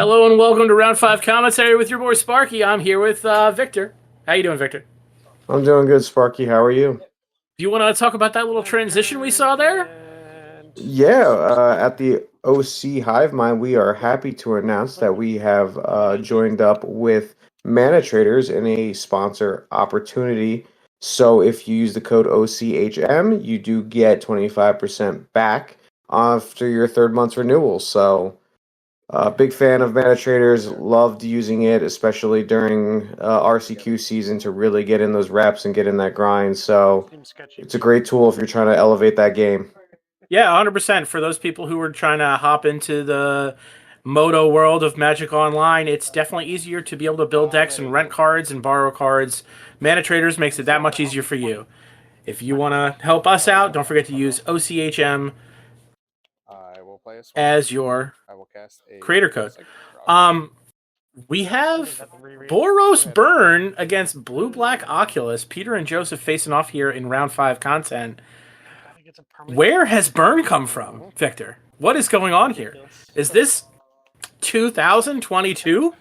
Hello and welcome to Round 5 Commentary with your boy Sparky. I'm here with Victor. How you doing, Victor? I'm doing good, Sparky. How are you? Do you want to talk about that little transition we saw there? Yeah, at the OC Hive Mind, we are happy to announce that we have joined up with MANATRADERS in a sponsor opportunity. So if you use the code OCHM, you do get 25% back after your third month's renewal. So big fan of MetaTraders, loved using it, especially during RCQ season to really get in those reps and get in that grind. So it's a great tool if you're trying to elevate that game. Yeah, 100%. For those people who are trying to hop into the Moto world of Magic Online, it's definitely easier to be able to build decks and rent cards and borrow cards. ManaTraders makes it that much easier for you. If you want to help us out, don't forget to use OCHM as your creator code. We have Boros Burn against Blue Black Oculus. Peter and Joseph facing off here in round 5 content. Where has Burn come from, Victor? What is going on here? Is this 2022?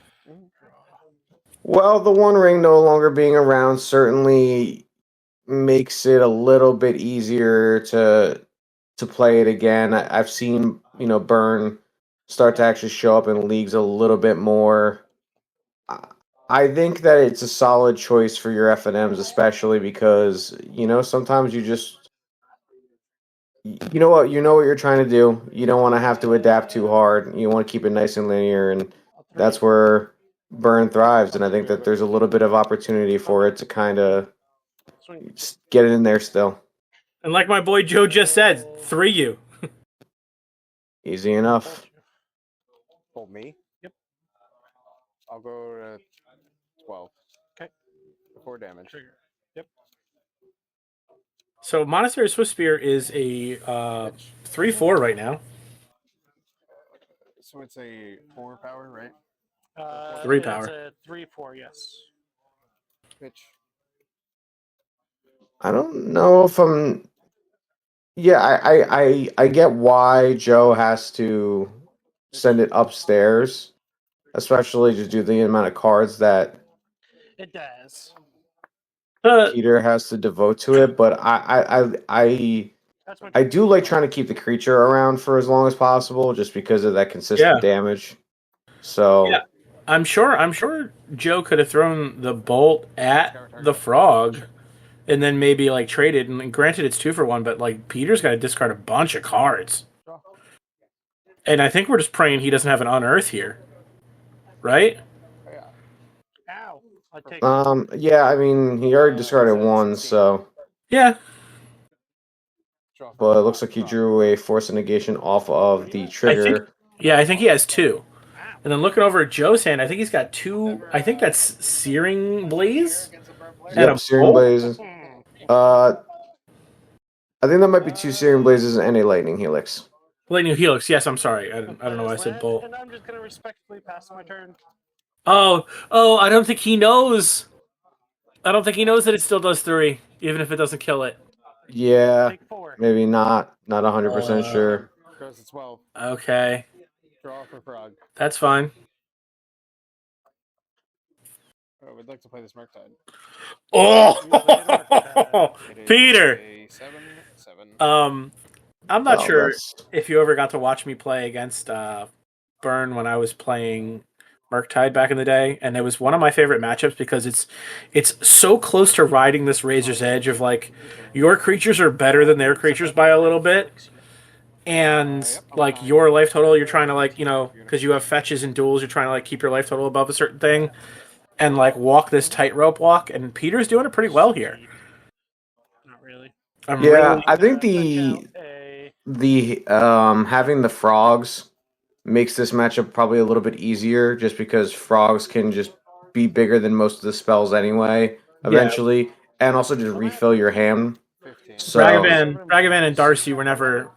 Well, the One Ring no longer being around certainly makes it a little bit easier to play it again. I've seen, Burn start to actually show up in leagues a little bit more. I think that it's a solid choice for your FNMs, especially because, sometimes you just what you're trying to do. You don't want to have to adapt too hard. You want to keep it nice and linear, and that's where Burn thrives. And I think that there's a little bit of opportunity for it to kind of get it in there still. And like my boy Joe just said, 3U. Easy enough. Hold me? Yep. I'll go to 12. Okay. 4 damage. Trigger. Yep. So Monastery Swift Spear is a 3/4 right now. So it's a 4 power, right? 3 power. It's a 3/4, yes. Pitch. I don't know if I'm. Yeah, I get why Joe has to send it upstairs, especially to do the amount of cards that It does. Peter has to devote to it. But I do like trying to keep the creature around for as long as possible, just because of that consistent damage. So yeah. I'm sure Joe could have thrown the bolt at the frog and then maybe like traded, and granted it's 2 for 1, but like Peter's got to discard a bunch of cards. And I think we're just praying he doesn't have an unearth here. Right? Ow. Yeah, I mean he already discarded 1, so yeah. But it looks like he drew a force of negation off of the trigger. I think he has 2. And then looking over at Joe's hand, I think he's got 2. I think that's Searing Blaze. Yep, Searing Blaze. I think that might be 2 Searing Blazes and a Lightning Helix. Lightning Helix, yes, I'm sorry. I don't know why I said bolt. And I'm just going to respectfully pass my turn. Oh, I don't think he knows. I don't think he knows that it still does 3, even if it doesn't kill it. Yeah, maybe not 100% sure. Goes to 12. Okay. Draw for frog. That's fine. Oh, we'd like to play this Murktide. Oh, Peter. 7/7. I'm not sure if you ever got to watch me play against Burn when I was playing Murktide back in the day, and it was one of my favorite matchups because it's so close to riding this razor's edge of like your creatures are better than their creatures by a little bit, and like your life total you're trying to like because you have fetches and duels, you're trying to like keep your life total above a certain thing and like walk this tightrope walk, and Peter's doing it pretty well here. Not really. I think the having the frogs makes this matchup probably a little bit easier, just because frogs can just be bigger than most of the spells anyway, eventually, and also just refill your hand. So Ragavan and Darcy were never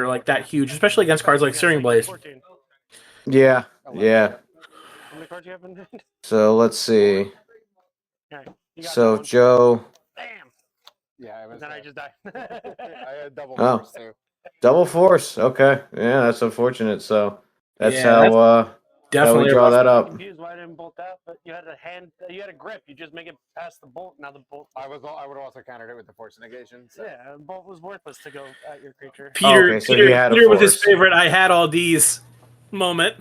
like that huge, especially against cards like Searing Blaze. Yeah. How many cards you have in hand? So let's see. So one. Joe. Bam! Yeah, Then I just died. I had double Oh. force too. Double force. Okay. Yeah, that's unfortunate. So that's Definitely draw a rough that I'm up. confused why I didn't bolt that, but you had a hand, you had a grip. You just make it past the bolt. Now the bolt. I would have also countered it with the force negation. So. Yeah, the bolt was worthless to go at your creature. Peter, Okay, so he had a Peter with his force. favorite "I had all these" moment.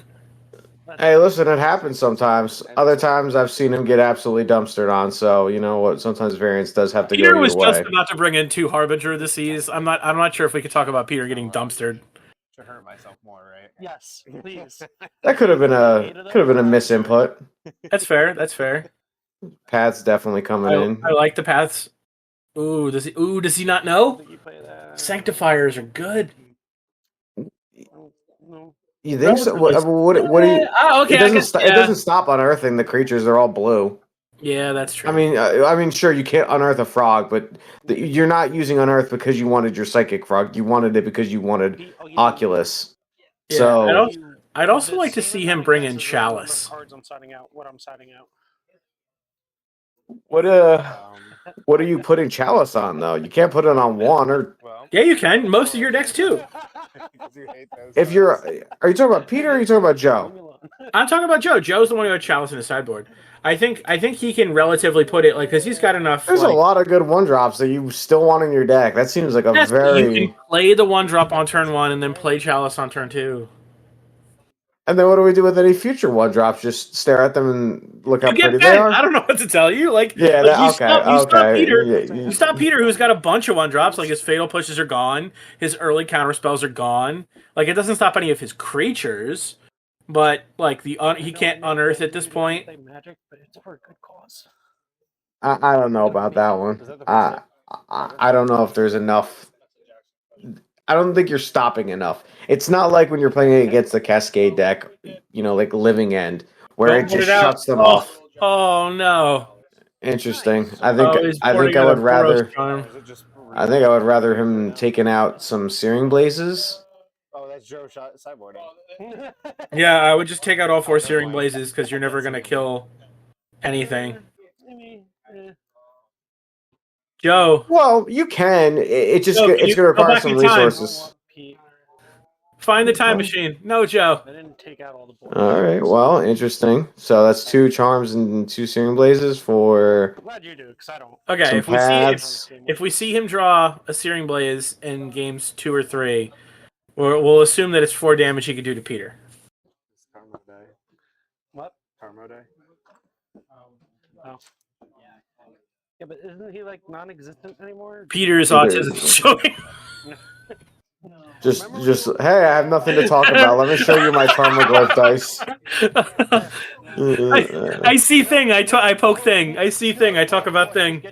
Hey, listen, it happens sometimes. Other times I've seen him get absolutely dumpstered on, so you know what? Sometimes variance does have to Peter go was either just way. about to bring in 2 Harbinger of the Seas. I'm not sure if we could talk about Peter getting dumpstered. To hurt myself more, right? Yes, please. That could have been a misinput. That's fair. That's fair. Pat's definitely coming in. I like the paths. Ooh, does he not know? You play that. Sanctifiers are good. No. You think so? What do you? Okay, It doesn't. It doesn't stop unearthing the creatures. They're all blue. Yeah, that's true. I mean, sure, you can't unearth a frog, but you're not using unearth because you wanted your psychic frog. You wanted it because you wanted Oculus. Yeah, So I'd also like to see him bring in Chalice. Cards I'm signing out. What I'm signing out. what are you putting Chalice on though? You can't put it on one or. Yeah, you can. Most of your decks too. If are you talking about Peter or are you talking about Joe? I'm talking about Joe. Joe's the one who had Chalice in his sideboard. I think he can relatively put it because he's got enough. There's a lot of good 1-drops that you still want in your deck. That seems like a very. You can play the 1-drop on turn 1 and then play Chalice on turn 2. And then what do we do with any future 1-drops? Just stare at them and look how pretty they are? I don't know what to tell you. You stop Peter. Yeah, You stop Peter, who's got a bunch of 1-drops. Like his Fatal Pushes are gone. His early counter spells are gone. Like it doesn't stop any of his creatures. But like he can't unearth at this point. Magic, but it's for a good cause. I don't know about that one. I don't know if there's enough. I don't think you're stopping enough. It's not like when you're playing against the Cascade deck, like Living End, where it just shuts them off. Oh no! Interesting. I think I would rather. I think I would rather him taking out some Searing Blazes. Oh, that's Joe sideboarding. Yeah, I would just take out all 4 Searing Blazes because you're never gonna kill anything. Joe. Well, you can. It's going to require some resources. Find the time machine. No, Joe. I didn't take out all the boards. All right. Well, interesting. So that's 2 Charms and 2 Searing Blazes for. I'm glad you do, because I don't. Okay, if we see him draw a Searing Blaze in games 2 or 3, we'll assume that it's 4 damage he could do to Peter. What? Karma die. Oh. Yeah, but isn't he like non-existent anymore? Peter's autism is showing. Just, hey, I have nothing to talk about. Let me show you my Tarmogoyf dice. I see thing. I poke thing. I see thing. I talk about thing.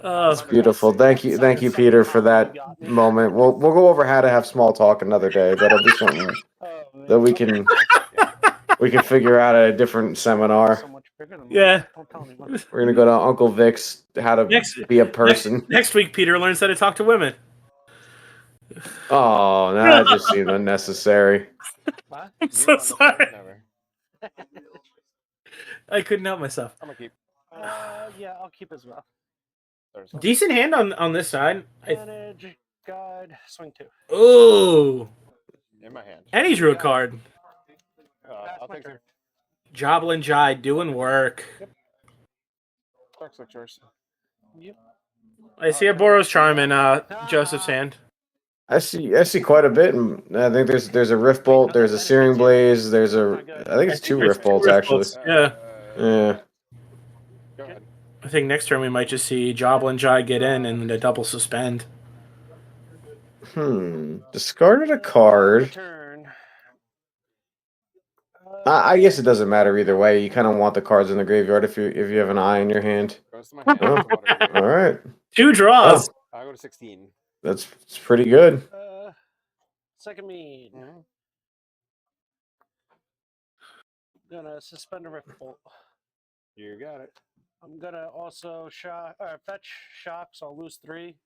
It's beautiful. Thank you, Peter, for that moment. We'll go over how to have small talk another day. That'll be something that we can figure out at a different seminar. Yeah. We're gonna go to Uncle Vic's how to be a person. Next week, Peter learns how to talk to women. Oh, no, that just seemed unnecessary. I'm so sorry. I couldn't help myself. I'm gonna keep. Yeah, I'll keep as well. Decent hand on this side. Manage, guide, swing 2. Ooh. In my hand. And he drew a card. I'll take it. Joblin Jai doing work. Dark Slick yours. Yep. I see a Boros Charm in Joseph's hand. I see quite a bit. I think there's a Rift Bolt, there's a Searing Blaze, I think it's 2 Rift Bolts actually. Yeah. Yeah. Go ahead. I think next turn we might just see Joblin Jai get in and a double suspend. Discarded a card. Turn. I guess it doesn't matter either way. You kind of want the cards in the graveyard if you have an eye in your hand. Goes to my hand. All right. 2 draws. I go to 16. It's pretty good. Second mean. Gonna suspend a Rift Bolt. You got it. I'm gonna also fetch shock, so I'll lose 3.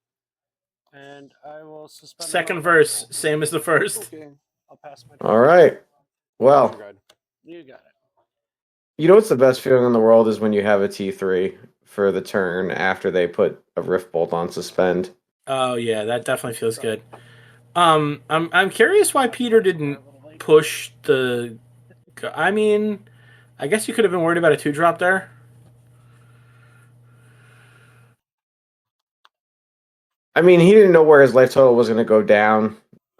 And I will suspend. Second verse, same as the first. Okay. I'll pass my. All right. Well, you got it. You know what's the best feeling in the world is when you have a T3 for the turn after they put a Rift Bolt on suspend. Oh yeah, that definitely feels good. I'm curious why Peter didn't push the I mean, I guess you could have been worried about a 2-drop there. I mean, he didn't know where his life total was going to go down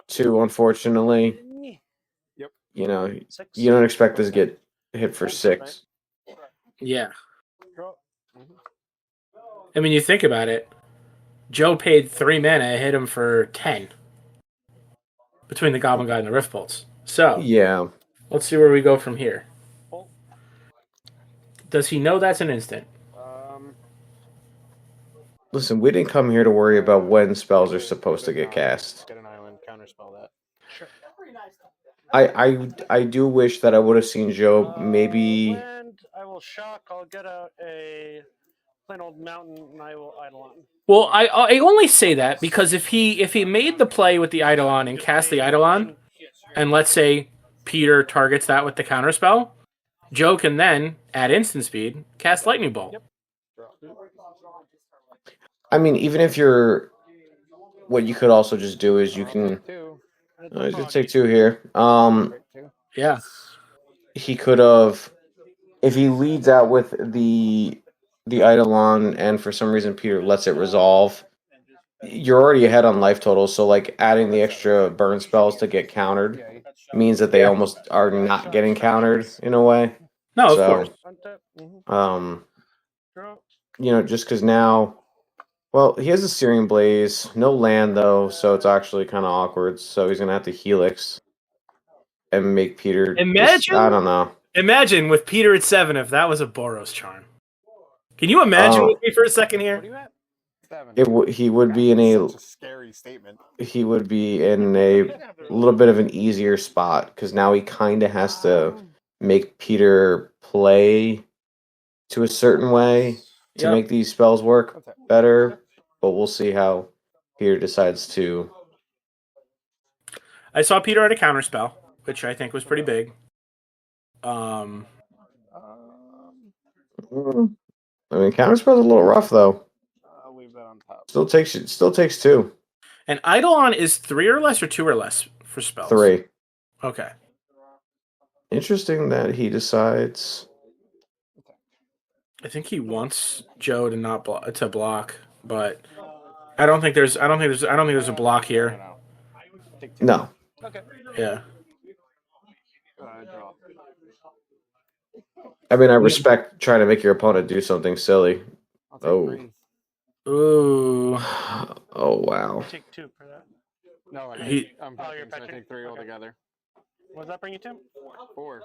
to, unfortunately. Yep. You know, 6. you don't expect this to get hit for 6. Yeah. Draw. I mean, you think about it. Joe paid 3 mana, hit him for 10. Between the Goblin Guide and the Rift Bolts. So, Yeah. let's see where we go from here. Does he know that's an instant? Listen, we didn't come here to worry about when spells are supposed to get cast. Get an island, counterspell that. Sure. I do wish that I would have seen Joe maybe. Land, I will shock. I'll get out a plain old mountain, and I will Eidolon. Well, I only say that because if he made the play with the Eidolon and cast the Eidolon, and let's say Peter targets that with the counterspell, Joe can then, at instant speed, cast Lightning Bolt. Yep. I mean, even if you're, what you could also just do is you can just take 2 here. Yeah. He could have, if he leads out with the Eidolon, and for some reason Peter lets it resolve, you're already ahead on life total. So like adding the extra burn spells to get countered means that they almost are not getting countered in a way. No, So, of course. You know, just because now. Well, he has a Searing Blaze, no land though, so it's actually kind of awkward. So he's gonna have to Helix and make Peter. Imagine, I don't know. Imagine with Peter at 7 if that was a Boros charm. Can you imagine with me for a second here? What are you at? 7. He would be in a Such a scary statement. He would be in a little bit of an easier spot because now he kind of has to make Peter play to a certain way to make these spells work better, but we'll see how Peter decides to. I saw Peter at a counterspell, which I think was pretty big. I mean, counterspell's a little rough though. I'll leave that on top. Still takes 2. And Eidolon is 3 or less or 2 or less for spells? 3. Okay. Interesting that he decides. I think he wants Joe to not block, but I don't think there's a block here. No. Okay. Yeah. Draw. I mean, I respect trying to make your opponent do something silly. Oh. Ooh. Oh wow. Take 2 for that. No, I'm you're so I fetching? take 3 altogether. What does that bring you to? 4.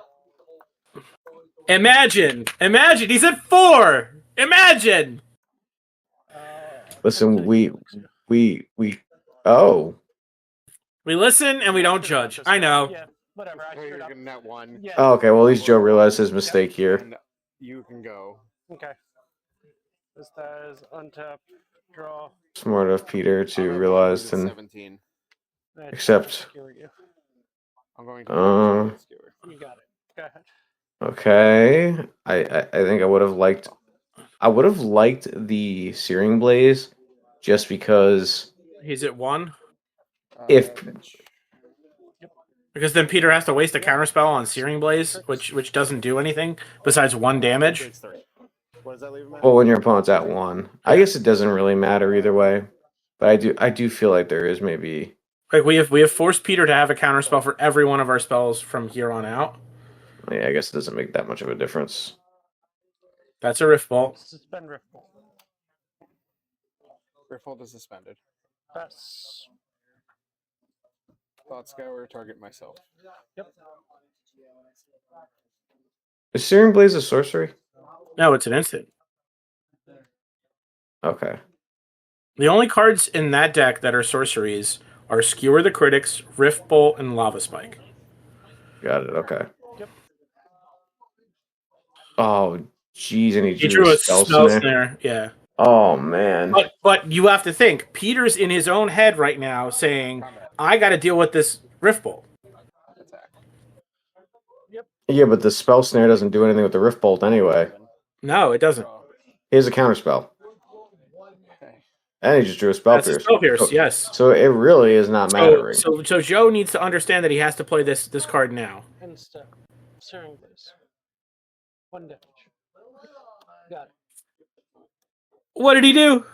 Imagine he's at 4. Imagine. Listen, we oh. We listen and we don't judge. I know. Yeah, whatever. I screwed up. You're net 1. Yeah. Oh, okay, well at least Joe realized his mistake here. And you can go. Okay. This is untap, draw. Smart of Peter to realize and 17. accept. Skewer you. I'm going to skewer. You got it. Go ahead. Okay. I think I would have liked the Searing Blaze just because He's at 1. if Because then Peter has to waste a counterspell on Searing Blaze, which doesn't do anything besides 1 damage. What does that leave him at? well when your opponent's at 1. I guess it doesn't really matter either way. But I do feel like there is maybe Like we have forced Peter to have a counterspell for every one of our spells from here on out. yeah, I guess it doesn't make that much of a difference. That's a Rift Bolt. Suspend Riftbolt. Riftbolt is suspended. That's Thought Scour, target myself. yep. Is Searing Blaze a sorcery? No, it's an instant. Okay. The only cards in that deck that are sorceries are Skewer the Critics, Rift Bolt, and Lava Spike. Got it. Okay. Yep. Oh, jeez, and He drew a spell snare. Yeah. Oh man. But you have to think, Peter's in his own head right now saying, I got to deal with this Rift Bolt. Attack. Yeah, but the spell snare doesn't do anything with the Rift Bolt anyway. No, it doesn't. Here's a counter spell. Okay. And he just drew a spell That's a pierce. spell pierce, yes. So it really is not mattering. So Joe needs to understand that he has to play this card now. Insta. Searing Blaze. 1 damage. Got it. What did he do?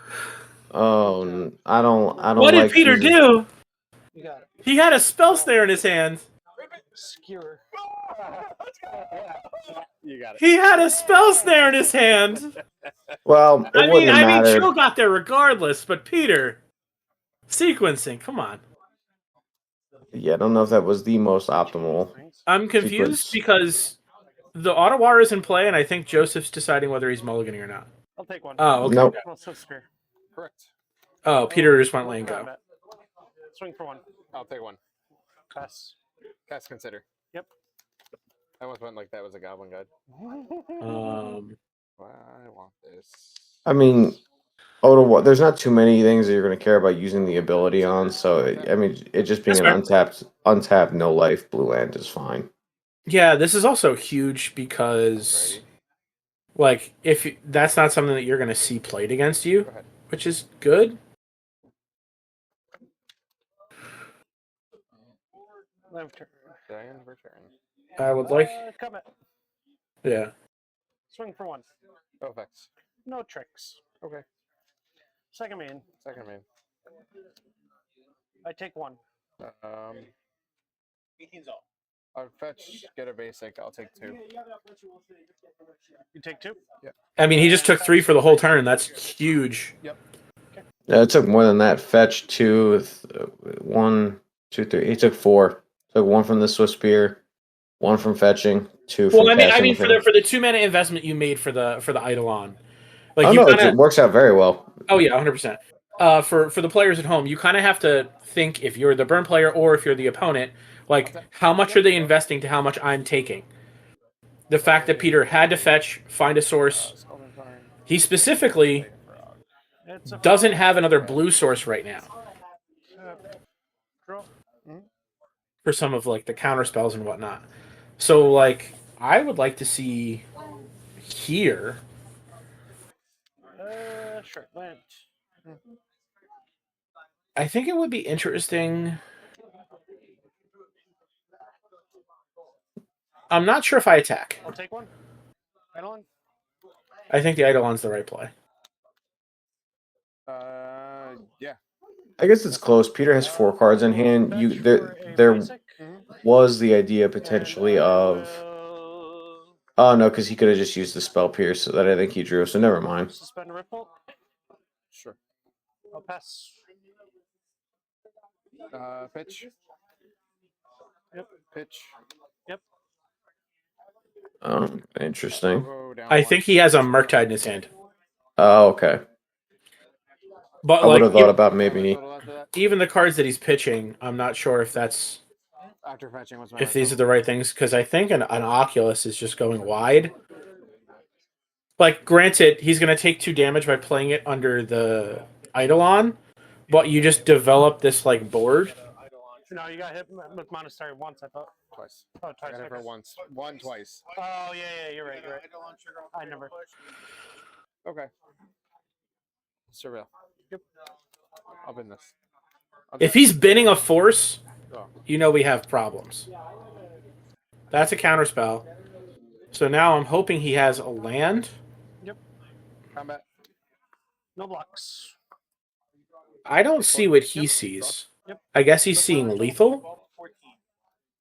Oh, I don't What did like Peter using. do? You got it. He had a spell snare in his hand. Skewer. You got it. He had a spell snare in his hand. Well, it wouldn't have mattered. Chill got there regardless, but Peter, sequencing, come on. Yeah, I don't know if that was the most optimal. I'm confused sequence. because the Ottawa is in play, and I think Joseph's deciding whether he's mulliganing or not. I'll take 1. Oh, okay. Nope. Well, so Spear. Correct. Oh, Peter just went lane go. Combat. Swing for 1. I'll take 1. Pass. Cast consider. Yep. I almost went like that was a goblin guide. I want this. I mean, Ottawa, there's not too many things that you're going to care about using the ability on. So, it just being That's an untapped, no life blue land is fine. Yeah, this is also huge because, like, if that's not something that you're going to see played against you, which is good. Live turn. Diane return. I would like. Combat. Yeah. Swing for 1. No effects. No tricks. Okay. Second main. Second main. I take 1. 18's all. I'll fetch, get a basic. I'll take 2. You take 2? Yep. I mean, he just took 3 for the whole turn. That's huge. Yep. Yeah, it took more than that. Fetch 2, 1, 2, 3. He took 4. Took 1 from the Swiss Spear, 1 from fetching, 2 from casting. I mean, for the 2 mana investment you made for the Eidolon. Like, oh no, it works out very well. Oh yeah, 100%. For the players at home, you kind of have to think if you're the burn player or if you're the opponent, like how much are they investing to how much I'm taking. The fact that Peter had to fetch, find a source. He specifically doesn't have another blue source right now. For some of like the counter spells and whatnot. So like I would like to see here. Sure. Land. I think it would be interesting. I'm not sure if I attack. I'll take 1. Eidolon? I think the Eidolon's the right play. Yeah. I guess it's close. Peter has 4 cards in hand. There was the idea potentially of. Oh no, because he could have just used the spell pierce that I think he drew. So never mind. Suspend ripple. Sure. I'll pass. Pitch. Yep. Pitch. Yep. Oh, interesting. I think he has a Murktide in his hand. Oh, okay. But I would have thought about maybe. Even the cards that he's pitching, I'm not sure if that's After fetching, if these are the right things, because I think an Oculus is just going wide. Like, granted, he's going to take 2 damage by playing it under the Eidolon, but you just develop this like board. No, you got hit with Monastery once, I thought. Twice. Oh, twice. I got it for once. 1 twice. Oh, yeah, you're right. I never. Okay. Surveil. Yep. I'll bin this. If he's binning a force, you know we have problems. That's a counterspell. So now I'm hoping he has a land. Yep. Combat. No blocks. I don't see what he sees. Yep. I guess he's seeing lethal.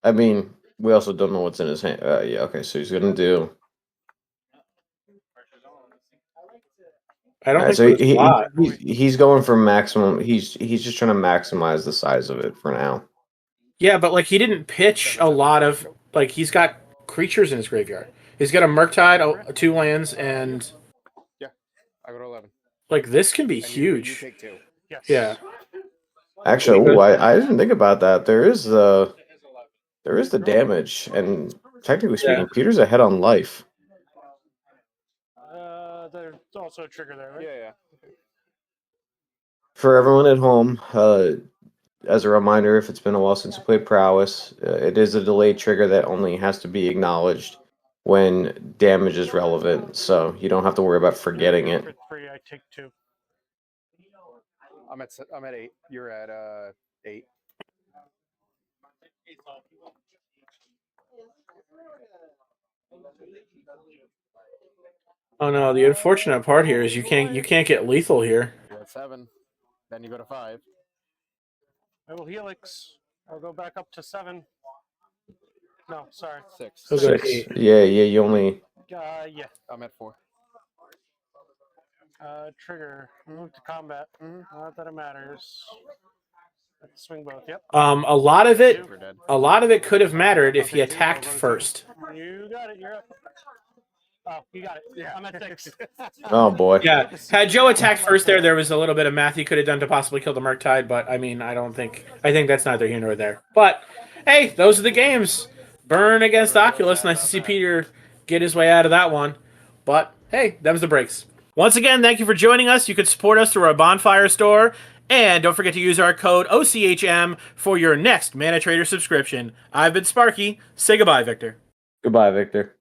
I mean, we also don't know what's in his hand. Yeah, okay, so he's gonna do. I don't Right, think so he's going for maximum. He's just trying to maximize the size of it for now. Yeah, but like he didn't pitch a lot of like he's got creatures in his graveyard. He's got a Murktide, 2 lands, and yeah, I go to 11. Like this can be And huge. You take 2. Yes. Yeah. Actually, I didn't think about that. There is the damage, and technically speaking, Peter's ahead on life. There's also a trigger there, right? Yeah. For everyone at home, as a reminder, if it's been a while since you played Prowess, it is a delayed trigger that only has to be acknowledged when damage is relevant, so you don't have to worry about forgetting it. For 3, I take 2. I'm at 8. You're at 8. Oh no, the unfortunate part here is you can't get lethal here. You're at 7. Then you go to 5. I will helix. I'll go back up to 7. No, sorry. 6. He'll go to 6. 8. Yeah, you only. Yeah. I'm at 4. Trigger. Move to combat. Not that it matters. Swing both. Yep. A lot of it We're dead. could have mattered if he Okay, attacked rotate. first. You got it. You're up. Oh, you got it. Yeah, I'm at 6. Oh boy. Yeah, had Joe attacked first there was a little bit of math he could have done to possibly kill the Murktide, but I mean, I think that's neither here nor there. But hey, those are the games. Burn against Oculus. Nice to see Peter get his way out of that one. But hey, that was the breaks. Once again, thank you for joining us. You can support us through our Bonfire store. And don't forget to use our code OCHM for your next ManaTrader subscription. I've been Sparky. Say goodbye, Victor. Goodbye, Victor.